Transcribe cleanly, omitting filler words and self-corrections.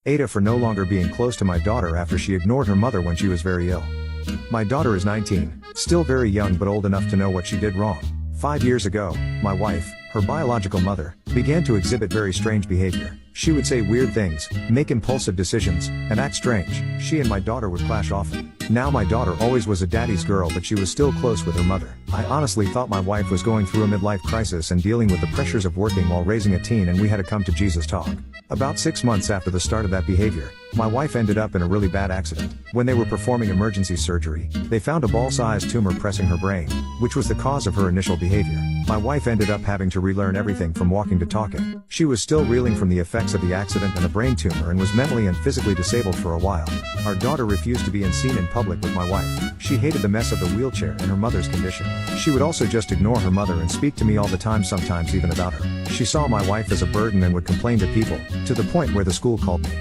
Ada for no longer being close to my daughter after she ignored her mother when she was very ill. My daughter is 19, still very young but old enough to know what she did wrong. 5 years ago, my wife, her biological mother, began to exhibit very strange behavior. She would say weird things, make impulsive decisions, and act strange. She and my daughter would clash often. Now my daughter always was a daddy's girl, but she was still close with her mother. I honestly thought my wife was going through a midlife crisis and dealing with the pressures of working while raising a teen, and we had a come to Jesus talk. About 6 months after the start of that behavior, my wife ended up in a really bad accident. When they were performing emergency surgery, they found a ball-sized tumor pressing her brain, which was the cause of her initial behavior. My wife ended up having to relearn everything from walking to talking. She was still reeling from the effects of the accident and the brain tumor and was mentally and physically disabled for a while. Our daughter refused to be seen in public with my wife. She hated the mess of the wheelchair and her mother's condition. She would also just ignore her mother and speak to me all the time, sometimes even about her. She saw my wife as a burden and would complain to people, to the point where the school called me.